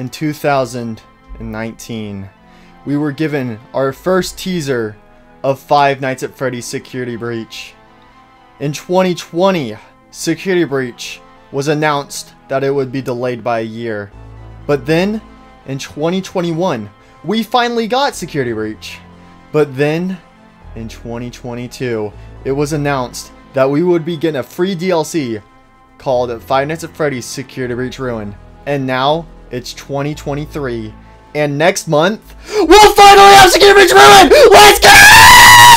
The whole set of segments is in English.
in 2019, we were given our first teaser of Five Nights at Freddy's Security Breach. In 2020, Security Breach was announced that it would be delayed by a year. But then, in 2021, we finally got Security Breach. But then, in 2022, it was announced that we would be getting a free DLC called Five Nights at Freddy's Security Breach Ruin. And now, it's 2023. And next month, we'll finally have Security Breach Ruin! Let's go!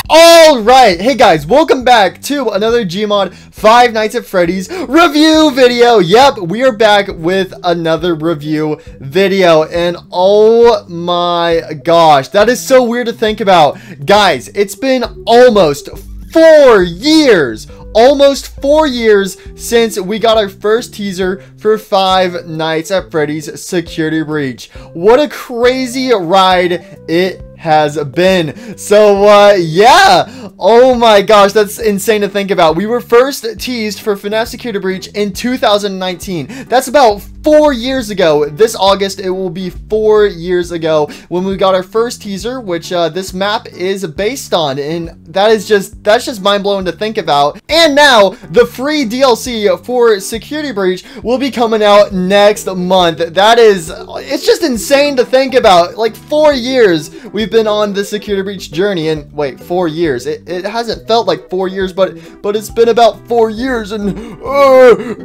Alright, hey guys, welcome back to another Gmod Five Nights at Freddy's review video. Yep, we are back with another review video. And oh my gosh, that is so weird to think about. Guys, it's been almost 4 years. Almost 4 years since we got our first teaser for Five Nights at Freddy's Security Breach. What a crazy ride it has been. So yeah, oh my gosh, that's insane to think about. We were first teased for FNAF Security Breach in 2019. That's about 4 years ago. This August it will be 4 years ago when we got our first teaser, which this map is based on, and that's just mind-blowing to think about. And now the free DLC for Security Breach will be coming out next month. It's just insane to think about. Like 4 years we've been on the Security Breach journey, and wait, 4 years. It hasn't felt like 4 years, but it's been about 4 years, and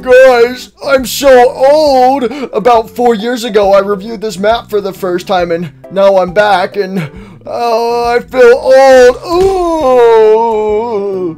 guys, I'm so old. About 4 years ago, I reviewed this map for the first time, and now I'm back, and I feel old. Ooh.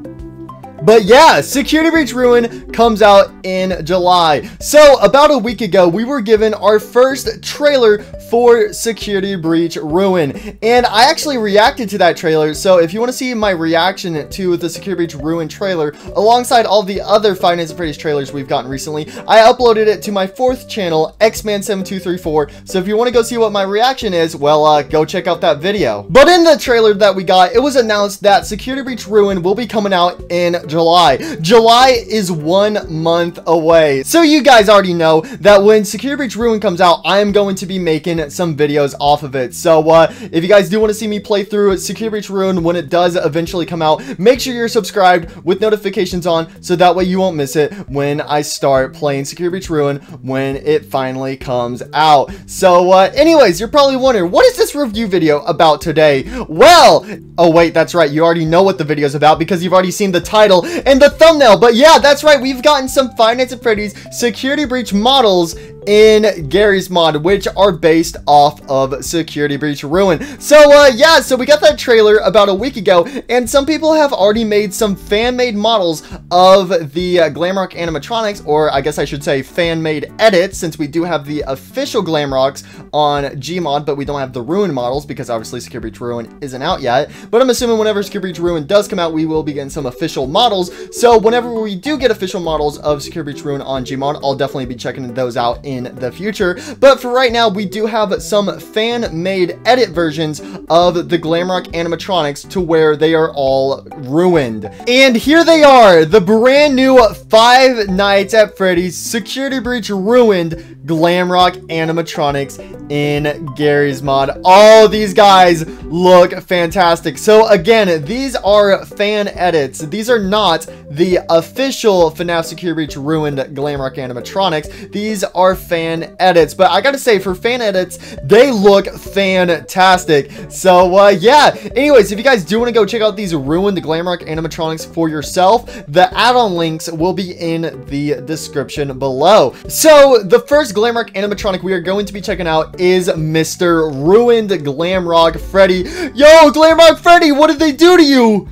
But yeah, Security Breach Ruin comes out in July. So about a week ago, we were given our first trailer for Security Breach Ruin. And I actually reacted to that trailer. So if you want to see my reaction to the Security Breach Ruin trailer, alongside all the other Five Nights at Freddy's trailers we've gotten recently, I uploaded it to my 4th channel, Xman7234. So if you want to go see what my reaction is, well, go check out that video. But in the trailer that we got, it was announced that Security Breach Ruin will be coming out in July. July is 1 month away. So you guys already know that when Security Breach Ruin comes out, I am going to be making some videos off of it. So if you guys do want to see me play through Security Breach Ruin when it does eventually come out, make sure you're subscribed with notifications on, so that way you won't miss it when I start playing Security Breach Ruin when it finally comes out. So anyways, you're probably wondering, what is this review video about today? Well, oh wait, that's right, you already know what the video is about because you've already seen the title and the thumbnail. But yeah, that's right, we've gotten some Five Nights at Freddy's Security Breach models in Gary's mod, which are based off of Security Breach Ruin. So yeah, so we got that trailer about a week ago, and some people have already made some fan-made models of the Glamrock animatronics, or I guess I should say fan-made edits, since we do have the official Glamrocks on Gmod, but we don't have the Ruin models because obviously Security Breach Ruin isn't out yet. But I'm assuming whenever Security Breach Ruin does come out, we will be getting some official models. So whenever we do get official models of Security Breach Ruin on Gmod, I'll definitely be checking those out in the future. But for right now, we do have some fan-made edit versions of the Glamrock animatronics to where they are all ruined. And here they are, the brand new Five Nights at Freddy's Security Breach Ruined Glamrock animatronics in Gary's mod. All these guys look fantastic. So again, these are fan edits. These are not the official FNAF Security Breach Ruined Glamrock animatronics. These are fan edits, but I gotta say, for fan edits, they look fantastic. So yeah, anyways, if you guys do want to go check out these ruined Glamrock animatronics for yourself, the add-on links will be in the description below. So the first Glamrock animatronic we are going to be checking out is Mr. Ruined Glamrock Freddy. Yo, Glamrock Freddy, what did they do to you?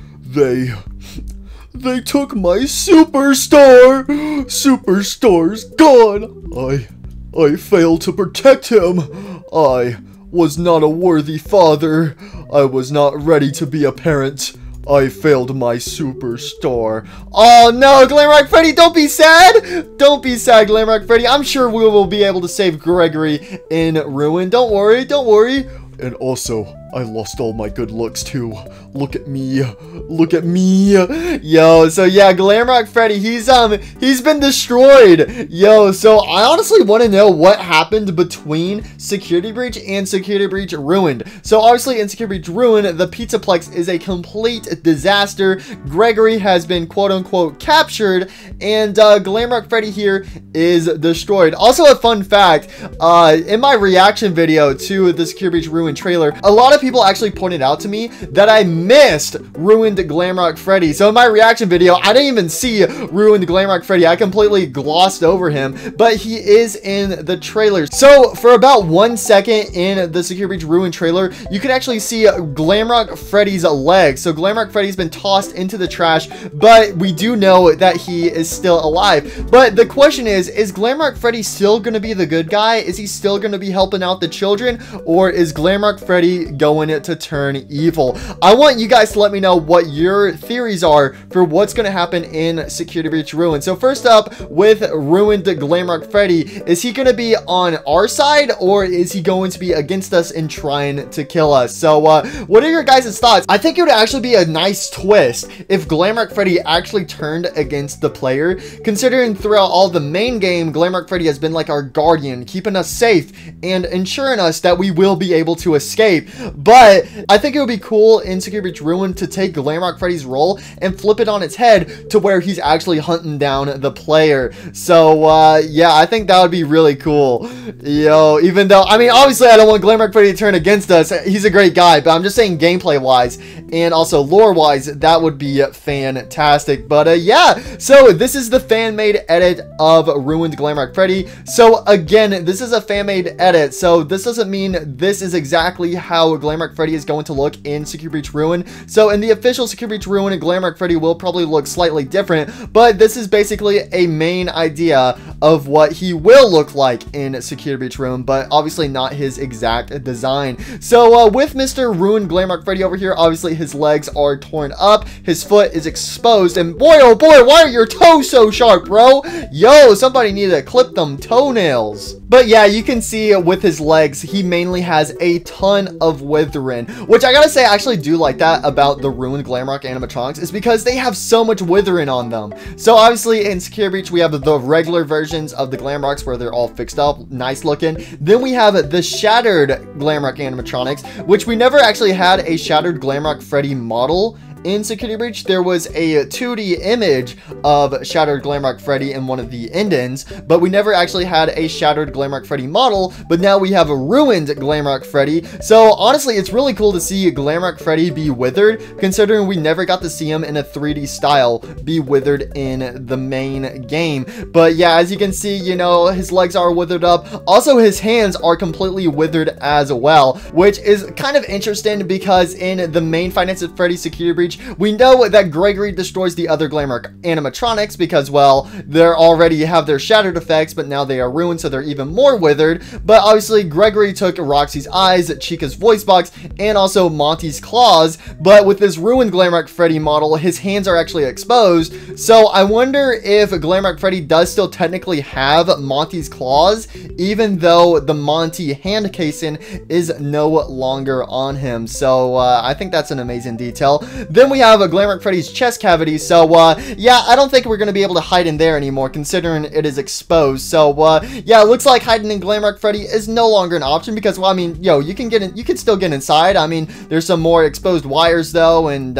They took my superstar. Superstar's gone. I failed to protect him. I was not a worthy father. I was not ready to be a parent. I failed my superstar. Oh no, Glamrock Freddy, don't be sad. Don't be sad, Glamrock Freddy. I'm sure we will be able to save Gregory in Ruin. Don't worry, don't worry. And also, I lost all my good looks too. Look at me. Look at me. Yo, so yeah, Glamrock Freddy, he's been destroyed. Yo, so I honestly want to know what happened between Security Breach and Security Breach Ruined. So obviously in Security Breach Ruined, the Pizzaplex is a complete disaster. Gregory has been quote unquote captured, and Glamrock Freddy here is destroyed. Also a fun fact, in my reaction video to the Security Breach Ruined trailer, a lot of people actually pointed out to me that I missed Ruined Glamrock Freddy. So in my reaction video, I didn't even see Ruined Glamrock Freddy. I completely glossed over him, but he is in the trailer. So for about 1 second in the Security Breach Ruined trailer, you can actually see Glamrock Freddy's legs. So Glamrock Freddy's been tossed into the trash, but we do know that he is still alive. But the question is Glamrock Freddy still going to be the good guy? Is he still going to be helping out the children, or is Glamrock Freddy going to turn evil? I want you guys to let me know what your theories are for what's going to happen in Security Breach Ruined. So first up, with Ruined Glamrock Freddy, is he going to be on our side, or is he going to be against us and trying to kill us? So what are your guys' thoughts? I think it would actually be a nice twist if Glamrock Freddy actually turned against the player, considering throughout all the main game, Glamrock Freddy has been like our guardian, keeping us safe and ensuring us that we will be able to escape. But I think it would be cool in Security Breach Ruined to take Glamrock Freddy's role and flip it on its head to where he's actually hunting down the player. So yeah, I think that would be really cool. Yo, even though, I mean, obviously I don't want Glamrock Freddy to turn against us. He's a great guy, but I'm just saying gameplay wise and also lore wise, that would be fantastic. But yeah, so this is the fan-made edit of Ruined Glamrock Freddy. So again, this is a fan-made edit, so this doesn't mean this is exactly how Glamrock Freddy is going to look in Security Breach Ruined. So in the official Security Breach Ruined, Glamrock Freddy will probably look slightly different, but this is basically a main idea of what he will look like in Security Breach Ruined, but obviously not his exact design. So with Mr. Ruined Glamrock Freddy over here, obviously his legs are torn up, his foot is exposed, and boy oh boy, why are your toes so sharp, bro? Yo, somebody need to clip them toenails. But yeah, you can see with his legs, he mainly has a ton of withering, which I gotta say, I actually do like that about the Ruined Glamrock animatronics, is because they have so much withering on them. So obviously in Security Breach, we have the regular versions of the Glamrocks where they're all fixed up, nice looking. Then we have the shattered Glamrock animatronics, which we never actually had a shattered Glamrock Freddy model. In Security Breach, there was a 2D image of Shattered Glamrock Freddy in one of the endings, but we never actually had a Shattered Glamrock Freddy model, but now we have a Ruined Glamrock Freddy. So honestly, it's really cool to see Glamrock Freddy be withered, considering we never got to see him in a 3D style be withered in the main game. But yeah, as you can see, you know, his legs are withered up. Also, his hands are completely withered as well, which is kind of interesting because in the main Five Nights at Freddy's Security Breach, we know that Gregory destroys the other Glamrock animatronics because, well, they already have their shattered effects, but now they are ruined, so they're even more withered. But obviously, Gregory took Roxy's eyes, Chica's voice box, and also Monty's claws. But with this Ruined Glamrock Freddy model, his hands are actually exposed. So I wonder if Glamrock Freddy does still technically have Monty's claws, even though the Monty hand casing is no longer on him. So I think that's an amazing detail. Then we have a Glamrock Freddy's chest cavity. So yeah, I don't think we're going to be able to hide in there anymore, considering it is exposed. So yeah, it looks like hiding in Glamrock Freddy is no longer an option because, well, I mean, yo, you can get in, you can still get inside. I mean, there's some more exposed wires though, and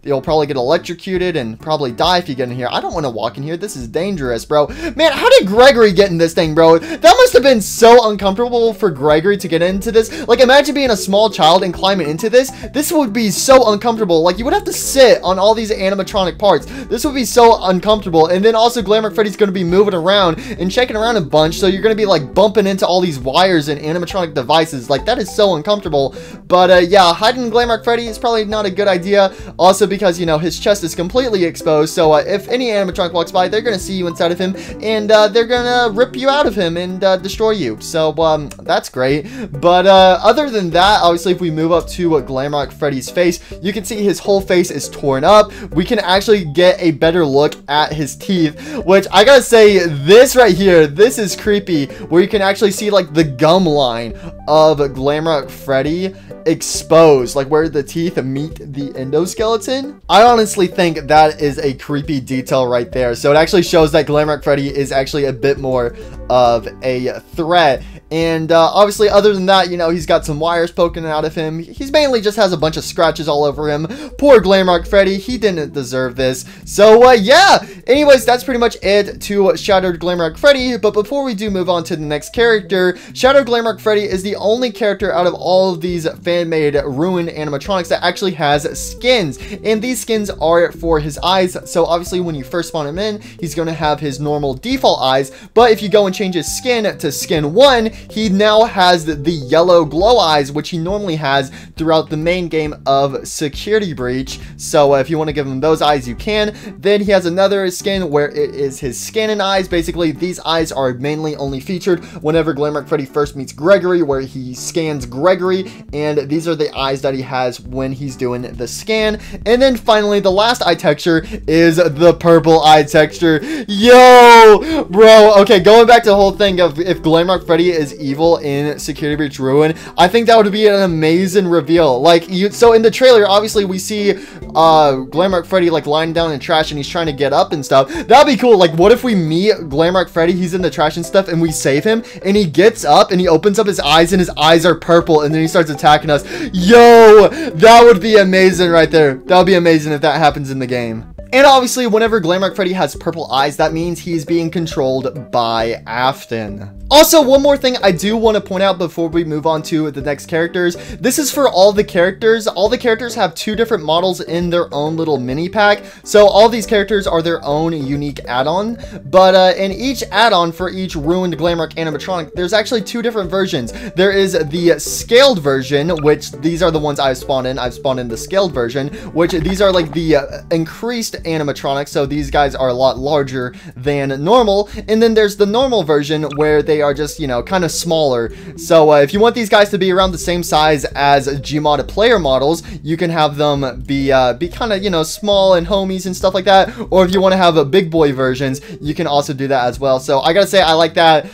you'll probably get electrocuted and probably die if you get in here. I don't want to walk in here. This is dangerous, bro. Man, how did Gregory get in this thing, bro? That must have been so uncomfortable for Gregory to get into this. Like, imagine being a small child and climbing into this. This would be so uncomfortable. Like, you would have to sit on all these animatronic parts. This would be so uncomfortable. And then also Glamrock Freddy's going to be moving around and shaking around a bunch, so you're going to be like bumping into all these wires and animatronic devices. Like, that is so uncomfortable. But yeah, hiding in Glamrock Freddy is probably not a good idea. Also because, you know, his chest is completely exposed, so if any animatronic walks by, they're going to see you inside of him, and they're going to rip you out of him and destroy you. So that's great. But other than that, obviously if we move up to Glamrock Freddy's face, you can see his whole face is torn up. We can actually get a better look at his teeth, which I gotta say, this right here, this is creepy, where you can actually see like the gum line of Glamrock Freddy exposed, like where the teeth meet the endoskeleton. I honestly think that is a creepy detail right there. So it actually shows that Glamrock Freddy is actually a bit more of a threat. And obviously, other than that, you know, he's got some wires poking out of him. He's mainly just has a bunch of scratches all over him. Poor Glamrock Freddy, he didn't deserve this. So yeah, anyways, that's pretty much it to Shattered Glamrock Freddy. But before we do move on to the next character, Shattered Glamrock Freddy is the only character out of all of these fan-made ruined animatronics that actually has skins. And these skins are for his eyes. So obviously, when you first spawn him in, he's going to have his normal default eyes. But if you go and change his skin to skin 1, he now has the yellow glow eyes, which he normally has throughout the main game of Security Breach. So if you want to give him those eyes, you can. Then he has another skin where it is his scanning eyes. Basically, these eyes are mainly only featured whenever Glamrock Freddy first meets Gregory, where he scans Gregory, and these are the eyes that he has when he's doing the scan. And then finally, the last eye texture is the purple eye texture. Yo, bro, okay, going back to the whole thing of if Glamrock Freddy is evil in Security Breach Ruin, I think that would be an amazing reveal. Like, so in the trailer, obviously we see Glamrock Freddy like lying down in trash and he's trying to get up and stuff. That'd be cool. Like, what if we meet Glamrock Freddy, he's in the trash and stuff, and we save him, and he gets up and he opens up his eyes and his eyes are purple, and then he starts attacking us. Yo, that would be amazing right there. That would be amazing if that happens in the game. And obviously, whenever Glamrock Freddy has purple eyes, that means he's being controlled by Addon. Also, one more thing I do want to point out before we move on to the next characters. This is for all the characters. All the characters have 2 different models in their own little mini pack. So all these characters are their own unique add-on. But in each add-on for each ruined Glamrock animatronic, there's actually 2 different versions. There is the scaled version, which these are the ones I've spawned in. I've spawned in the scaled version, which these are like the increased animatronics. So these guys are a lot larger than normal. And then there's the normal version where they are just, you know, kind of smaller. So if you want these guys to be around the same size as Gmod player models, you can have them be kind of, you know, small and homies and stuff like that. Or if you want to have big boy versions, you can also do that as well. So I gotta say, I like that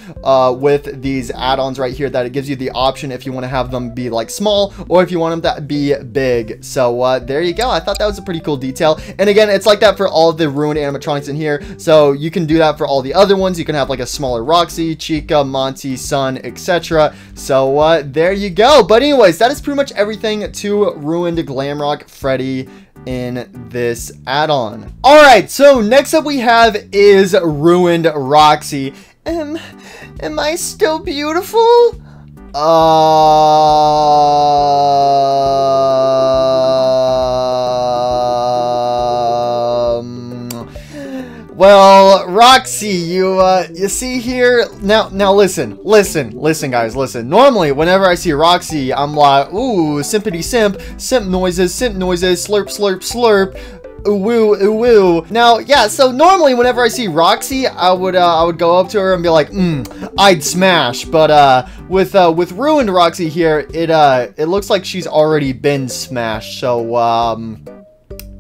with these add-ons right here, that it gives you the option if you want to have them be like small or if you want them to be big. So there you go. I thought that was a pretty cool detail. And again, it's like that for all of the ruined animatronics in here. So you can do that for all the other ones. You can have like a smaller Roxy, Chica, Monty, Sun, etc. So there you go. But anyways, that is pretty much everything to ruined Glamrock Freddy in this add-on. Alright, so next up we have is ruined Roxy. Am I still beautiful? Well, Roxy, you see here, now listen guys, listen. Normally, whenever I see Roxy, I'm like, ooh, simpity simp noises, slurp, slurp, slurp. Ooh woo, ooh woo. Now, yeah, so normally whenever I see Roxy, I would go up to her and be like, I'd smash. But with ruined Roxy here, it looks like she's already been smashed. So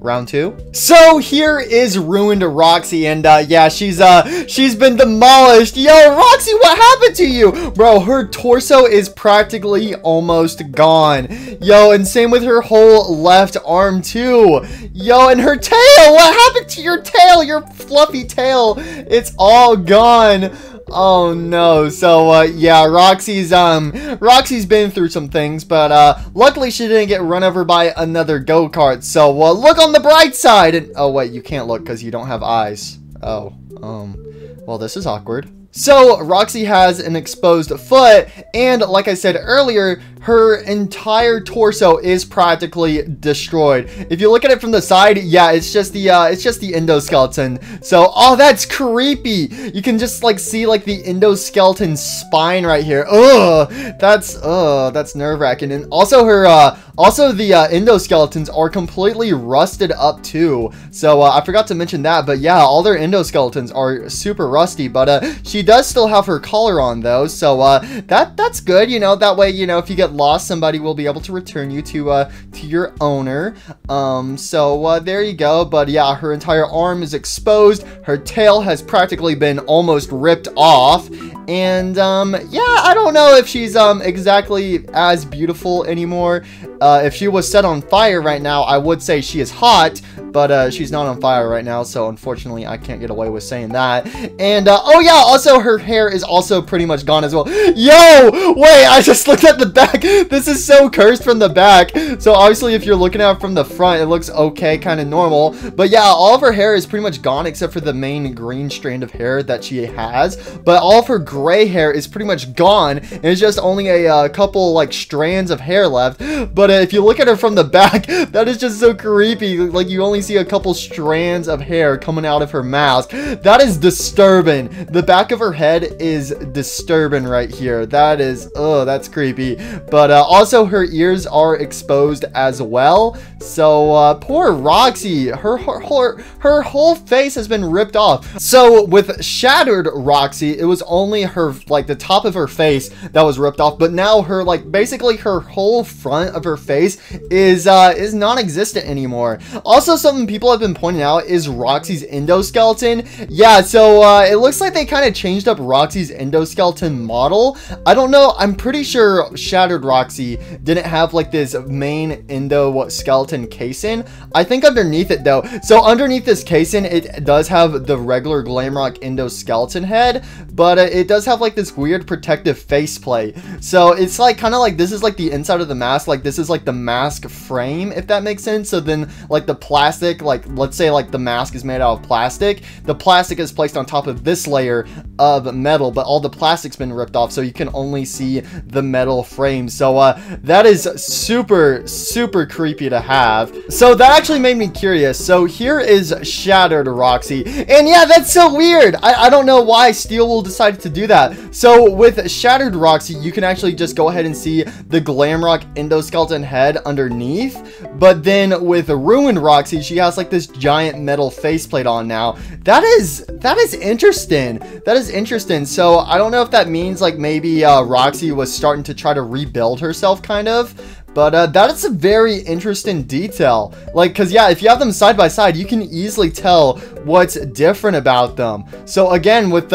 round 2. So here is ruined Roxy, and yeah, she's been demolished. Yo, Roxy, what happened to you? Bro, her torso is practically almost gone. Yo, and same with her whole left arm too. Yo, and her tail, what happened to your tail? Your fluffy tail, it's all gone. Oh no. So yeah, Roxy's been through some things, but luckily she didn't get run over by another go-kart. So look on the bright side. And oh wait, you can't look because you don't have eyes. Oh, well, this is awkward. So Roxy has an exposed foot, and like I said earlier, her entire torso is practically destroyed. If you look at it from the side, yeah, it's just the endoskeleton. So, oh, that's creepy. You can just like see like the endoskeleton spine right here. Ugh, that's nerve-wracking. And also the endoskeletons are completely rusted up too. So I forgot to mention that, but yeah, all their endoskeletons are super rusty. But she does still have her collar on though, so that's good. You know, that way, you know, if you get lost, somebody will be able to return you to your owner. So there you go. But yeah, her entire arm is exposed. Her tail has practically been almost ripped off. And yeah, I don't know if she's exactly as beautiful anymore. If she was set on fire right now, I would say she is hot, but she's not on fire right now, so unfortunately I can't get away with saying that. And oh yeah, also her hair is also pretty much gone as well. Yo, wait, I just looked at the back. This is so cursed from the back. So obviously if you're looking at it from the front, it looks okay, kind of normal. But yeah, all of her hair is pretty much gone except for the main green strand of hair that she has. But all of her gray hair is pretty much gone, and it's just only a couple like strands of hair left. But if you look at her from the back, that is just so creepy. Like, you only see a couple strands of hair coming out of her mask. That is disturbing. The back of her head is disturbing right here. That is, oh, that's creepy. But also her ears are exposed as well. So poor Roxy, her whole face has been ripped off. So with Shattered Roxy, it was only her, like, the top of her face that was ripped off, but now her, like, basically her whole front of her face is non-existent anymore. Also, something people have been pointing out is Roxy's endoskeleton. Yeah, so it looks like they kind of changed up Roxy's endoskeleton model. I don't know, I'm pretty sure Shattered Roxy didn't have like this main endoskeleton casing. I think underneath it though, so underneath this casing, it does have the regular Glamrock endoskeleton head, but it does have like this weird protective faceplate. So it's like kind of like, this is like the inside of the mask, like this is like the mask frame, if that makes sense. So then like the plastic, like let's say like the mask is made out of plastic, the plastic is placed on top of this layer of metal, but all the plastic's been ripped off, so you can only see the metal frame. So that is super creepy to have. So that actually made me curious. So here is Shattered Roxy, and yeah, that's so weird. I don't know why Steel will decide to do that. So with Shattered Roxy, you can actually just go ahead and see the Glamrock endoskeleton head underneath, but then with Ruined Roxy, she has like this giant metal faceplate on now. That is interesting. That is interesting. So I don't know if that means like maybe Roxy was starting to try to rebuild herself, kind of. But that is a very interesting detail. Like, because yeah, if you have them side by side, you can easily tell what's different about them. So again, with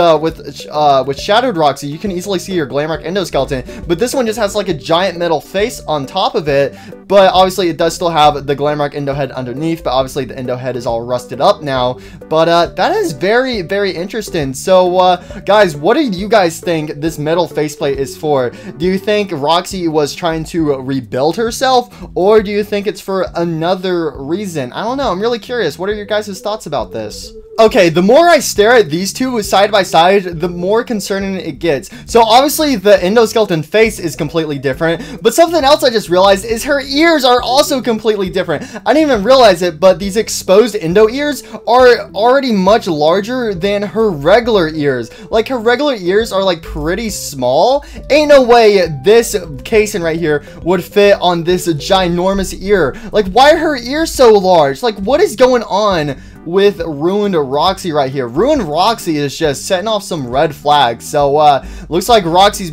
Shattered Roxy, you can easily see your Glamrock endoskeleton, but this one just has like a giant metal face on top of it. But obviously, it does still have the Glamrock endo head underneath. But obviously, the endo head is all rusted up now. But that is very interesting. So guys, what do you guys think this metal faceplate is for? Do you think Roxy was trying to rebuild herself, or do you think it's for another reason? I don't know. I'm really curious. What are your guys' thoughts about this? Okay, the more I stare at these two side by side, the more concerning it gets. So obviously the endoskeleton face is completely different, but something else I just realized is her ears are also completely different. I didn't even realize it, but these exposed endo ears are already much larger than her regular ears. Like, her regular ears are like pretty small. Ain't no way this casing right here would fit on this ginormous ear. Like, why are her ears so large? Like, what is going on with Ruined Roxy right here? Ruined Roxy is just setting off some red flags. So looks like Roxy's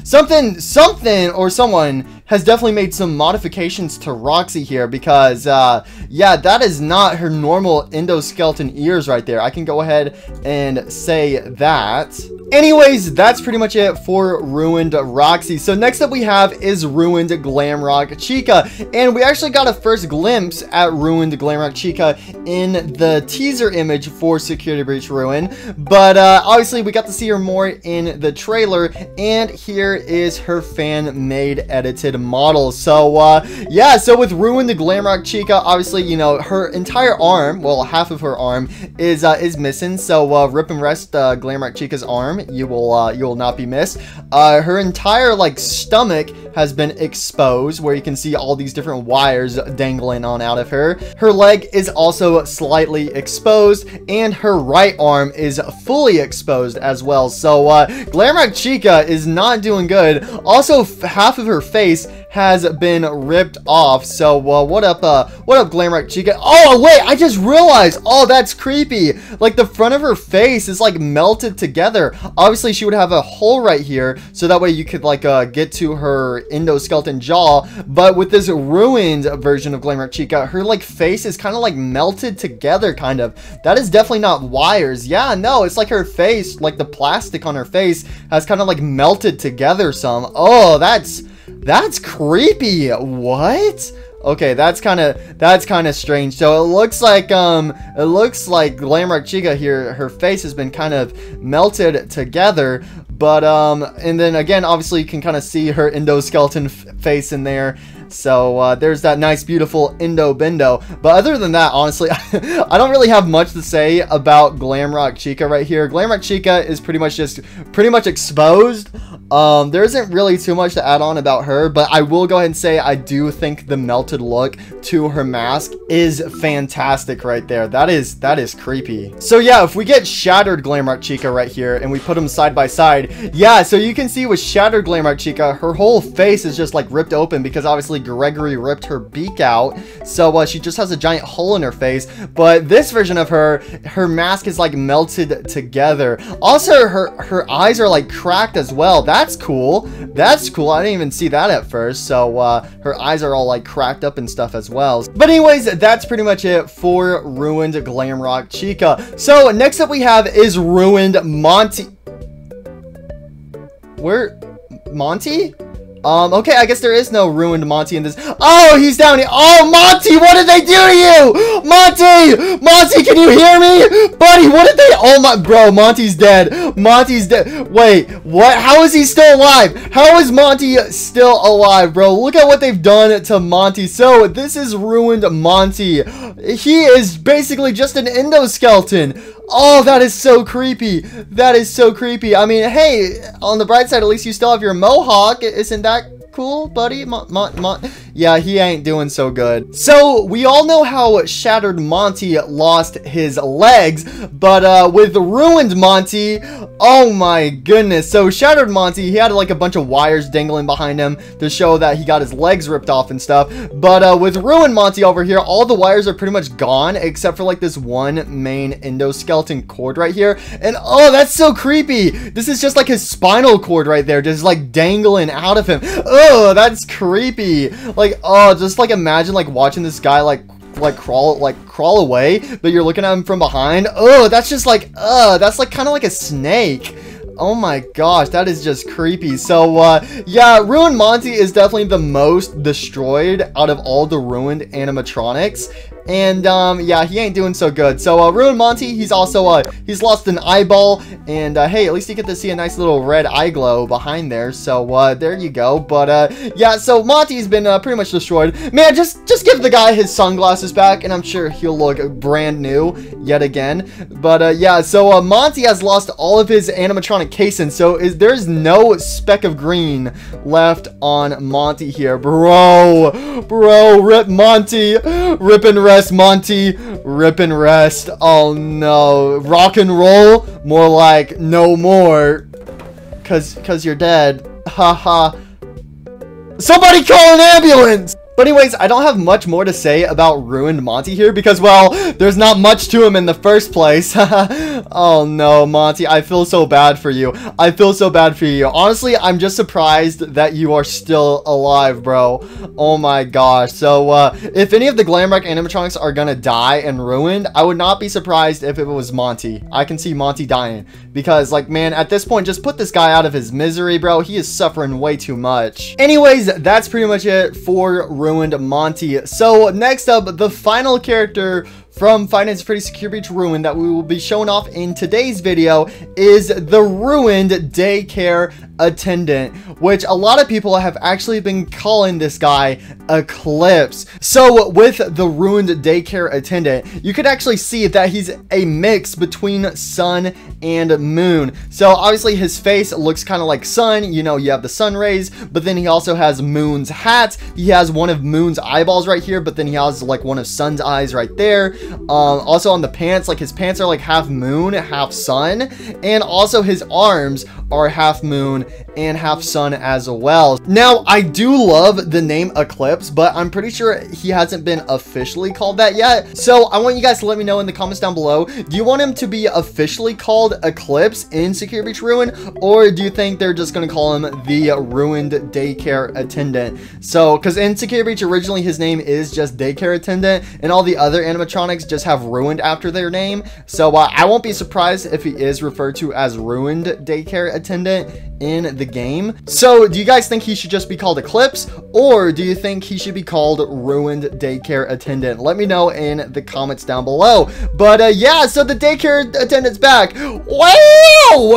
something or someone has definitely made some modifications to Roxy here, because yeah, that is not her normal endoskeleton ears right there. I can go ahead and say that. Anyways, that's pretty much it for Ruined Roxy. So next up we have is Ruined Glamrock Chica, and we actually got a first glimpse at Ruined Glamrock Chica in the teaser image for Security Breach Ruin, but obviously we got to see her more in the trailer, and here is her fan-made edited model. So yeah, so with Ruined Glamrock Chica, obviously, you know, her entire arm, well, half of her arm is missing. So rip and rest Glamrock Chica's arm. You will not be missed. Her entire like stomach has been exposed, where you can see all these different wires dangling on out of her. Her leg is also slightly exposed, and her right arm is fully exposed as well. So Glamrock Chica is not doing good. Also, half of her face has been ripped off. So, what up, Glamrock Chica? Oh, wait, I just realized. Oh, that's creepy. Like, the front of her face is, like, melted together. Obviously, she would have a hole right here, so that way you could, like, get to her endoskeleton jaw. But with this ruined version of Glamrock Chica, her, like, face is kind of, like, melted together, kind of. That is definitely not wires. Yeah, no, it's like her face, like, the plastic on her face has kind of, like, melted together some. Oh, that's creepy. What? Okay, that's kind of strange. So it looks like Glamrock Chica here, her face has been kind of melted together. But and then again, obviously you can kind of see her endoskeleton face in there. So there's that nice, beautiful endo-bendo. But other than that, honestly, I don't really have much to say about Glamrock Chica right here. Glamrock Chica is pretty much exposed. There isn't really too much to add on about her, but I will go ahead and say I do think the melted look to her mask is fantastic right there. That is creepy. So yeah, if we get shattered Glamrock Chica right here and we put them side by side, yeah, so you can see with shattered Glamrock Chica, her whole face is just like ripped open because obviously Gregory ripped her beak out, so she just has a giant hole in her face. But this version of her mask is like melted together. Also, her eyes are like cracked as well. That's cool. That's cool. I didn't even see that at first. So her eyes are all like cracked up and stuff as well. But anyways, that's pretty much it for ruined Glamrock Chica. So next up we have is ruined Monty. Where? Monty? Okay, I guess there is no ruined Monty in this. Oh, he's down here. Oh, Monty, what did they do to you? Monty, can you hear me? Buddy, what did they? Oh my, bro, Monty's dead. Monty's dead. Wait, what? How is he still alive? How is Monty still alive, bro? Look at what they've done to Monty. So, this is ruined Monty. He is basically just an endoskeleton. Oh, that is so creepy. That is so creepy. I mean, hey, on the bright side, at least you still have your mohawk. Isn't that cool, buddy? Yeah, he ain't doing so good. So, we all know how Shattered Monty lost his legs, but with Ruined Monty, oh my goodness. So, Shattered Monty, he had like a bunch of wires dangling behind him to show that he got his legs ripped off and stuff. But with Ruined Monty over here, all the wires are pretty much gone, except for like this one main endoskeleton cord right here. And oh, that's so creepy. This is just like his spinal cord right there, just like dangling out of him. Oh, that's creepy. Like, oh, just like imagine like watching this guy like crawl away, but you're looking at him from behind. Oh, that's just like, that's like kind of like a snake. Oh my gosh, that is just creepy. So, yeah, Ruined Monty is definitely the most destroyed out of all the ruined animatronics. And, yeah, he ain't doing so good. So, Ruined Monty, he's also, he's lost an eyeball. And, hey, at least you get to see a nice little red eye glow behind there. So, there you go. But, yeah, so Monty's been, pretty much destroyed. Man, just give the guy his sunglasses back, and I'm sure he'll look brand new yet again. But, yeah, so, Monty has lost all of his animatronic casing. So, there's no speck of green left on Monty here. Bro, rip Monty. Rip and rest. Monty, rip and rest. Oh no, rock and roll, more like no more, cause you're dead. Haha. Somebody call an ambulance. But anyways, I don't have much more to say about Ruined Monty here because, well, there's not much to him in the first place. Oh no, Monty, I feel so bad for you. I feel so bad for you. Honestly, I'm just surprised that you are still alive, bro. Oh my gosh. So, if any of the Glamrock animatronics are gonna die and ruined, I would not be surprised if it was Monty. I can see Monty dying because, like, man, at this point, just put this guy out of his misery, bro. He is suffering way too much. Anyways, that's pretty much it for Ruined Monty. So next up, the final character from Five Nights at Freddy's Secure Breach Ruined that we will be showing off in today's video is the Ruined Daycare Attendant, which a lot of people have actually been calling this guy Eclipse. So with the Ruined Daycare Attendant, you could actually see that he's a mix between sun and moon. So obviously his face looks kind of like sun, you know, you have the sun rays, but then he also has moon's hat. He has one of moon's eyeballs right here, but then he has like one of sun's eyes right there. Also on the pants, like his pants are like half moon, half sun, and also his arms are half moon and half sun as well. Now, I do love the name Eclipse, but I'm pretty sure he hasn't been officially called that yet. So I want you guys to let me know in the comments down below. Do you want him to be officially called Eclipse in Security Breach Ruin, or do you think they're just going to call him the Ruined Daycare Attendant? So, because in Security Breach originally his name is just Daycare Attendant, and all the other animatronics just have Ruined after their name. So I won't be surprised if he is referred to as Ruined Daycare Attendant in the game. So do you guys think he should just be called Eclipse, or do you think he should be called Ruined Daycare Attendant? Let me know in the comments down below. But yeah, so the daycare attendant's back. Well,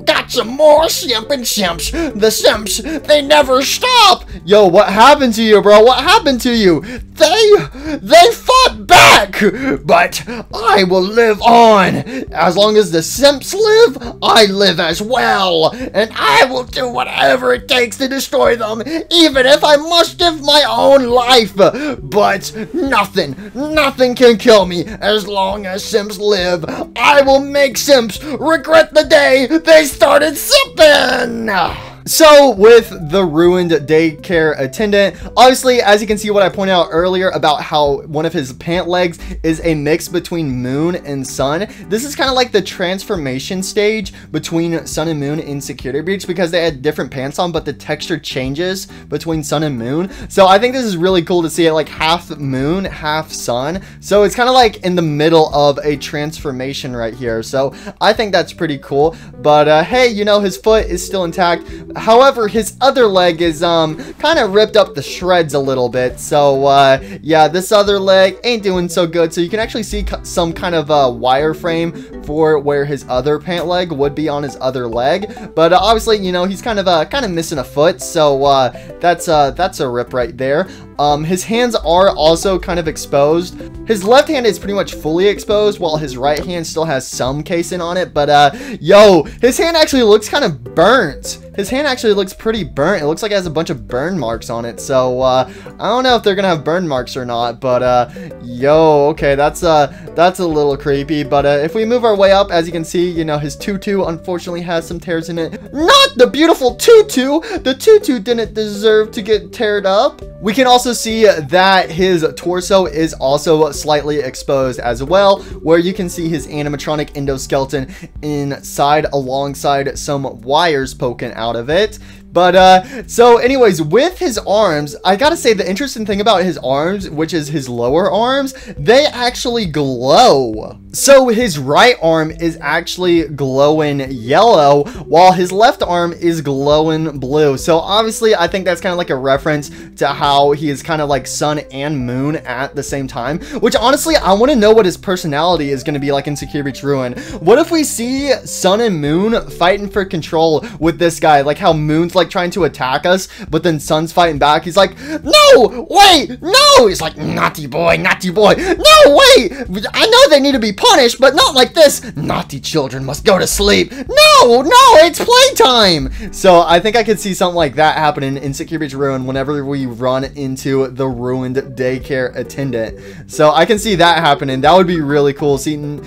got some more simp and simps. The simps, they never stop. Yo, what happened to you, bro? What happened to you? They fought back, but I will live on. As long as the simps live, I live as well, and I will do whatever it takes to destroy them, even if I must give my own life. But nothing can kill me as long as simps live. I will make simps regret the day they started simping. So with the Ruined Daycare Attendant, obviously, as you can see what I pointed out earlier about how one of his pant legs is a mix between moon and sun, this is kind of like the transformation stage between sun and moon in Security Breach, because they had different pants on, but the texture changes between sun and moon. So I think this is really cool to see it like half moon, half sun. So it's kind of like in the middle of a transformation right here. So I think that's pretty cool. But hey, you know, his foot is still intact. However, his other leg is kind of ripped up the shreds a little bit. So yeah, this other leg ain't doing so good. So you can actually see some kind of wireframe for where his other pant leg would be on his other leg. But obviously, you know, he's kind of missing a foot. So that's a rip right there. His hands are also kind of exposed. His left hand is pretty much fully exposed, while his right hand still has some casing on it. But yo, his hand actually looks kind of burnt. His hand actually looks pretty burnt. It looks like it has a bunch of burn marks on it. So I don't know if they're gonna have burn marks or not. But yo, okay, that's a little creepy. But if we move our way up, as you can see, you know, his tutu unfortunately has some tears in it. Not the beautiful tutu. The tutu didn't deserve to get teared up. We can also see that his torso is also slightly exposed as well, where you can see his animatronic endoskeleton inside alongside some wires poking out of it. But so anyways, with his arms, I gotta say the interesting thing about his arms, which is his lower arms, they actually glow. So his right arm is actually glowing yellow, while his left arm is glowing blue. So obviously, I think that's kind of like a reference to how he is kind of like sun and moon at the same time, which honestly, I want to know what his personality is going to be like in Security Breach Ruin. What if we see sun and moon fighting for control with this guy, like how moon's like trying to attack us, but then sun's fighting back. He's like, no, wait, no. He's like, naughty boy, no, wait. I know they need to be punished, but not like this. Naughty children must go to sleep. No, it's playtime. So I think I could see something like that happening in Security Breach Ruin whenever we run into the Ruined Daycare Attendant. So I can see that happening. That would be really cool, seeing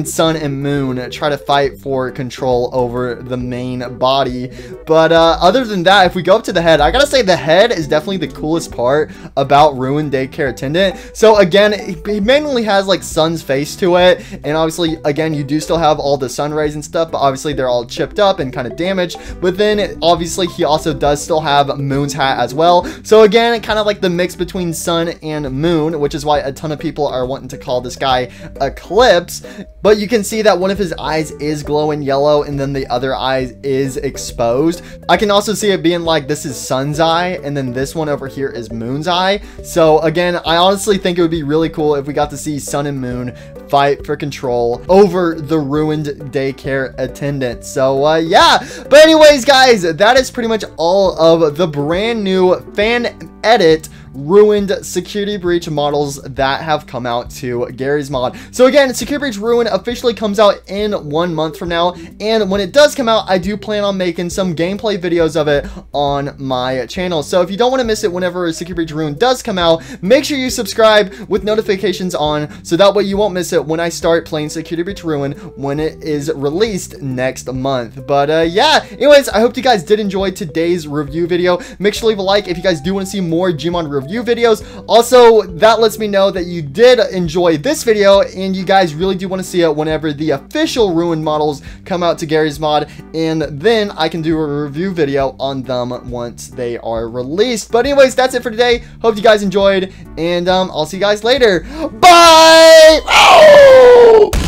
sun and moon try to fight for control over the main body. But other than that, if we go up to the head, I gotta say the head is definitely the coolest part about Ruined Daycare Attendant. So again, he mainly has like sun's face to it, and obviously again you do still have all the sun rays and stuff, but obviously they're all chipped up and kind of damaged. But then obviously he also does still have moon's hat as well. So again, kind of like the mix between sun and moon, which is why a ton of people are wanting to call this guy Eclipse. But you can see that one of his eyes is glowing yellow, and then the other eye is exposed. I can also see it being like this is sun's eye, and then this one over here is moon's eye. So again, I honestly think it would be really cool if we got to see sun and moon fight for control over the Ruined Daycare Attendant. So yeah, but anyways guys, that is pretty much all of the brand new fan edit ruined Security Breach models that have come out to Garry's Mod. So again, Security Breach Ruin officially comes out in 1 month from now, and when it does come out, I do plan on making some gameplay videos of it on my channel. So if you don't want to miss it whenever Security Breach Ruin does come out, make sure you subscribe with notifications on, so that way you won't miss it when I start playing Security Breach Ruin when it is released next month. But yeah, anyways, I hope you guys did enjoy today's review video. Make sure to leave a like if you guys do want to see more Gmod review videos. Also, that lets me know that you did enjoy this video and you guys really do want to see it whenever the official Ruined models come out to Garry's Mod, and then I can do a review video on them once they are released. But anyways, that's it for today. Hope you guys enjoyed, and I'll see you guys later. Bye! Oh!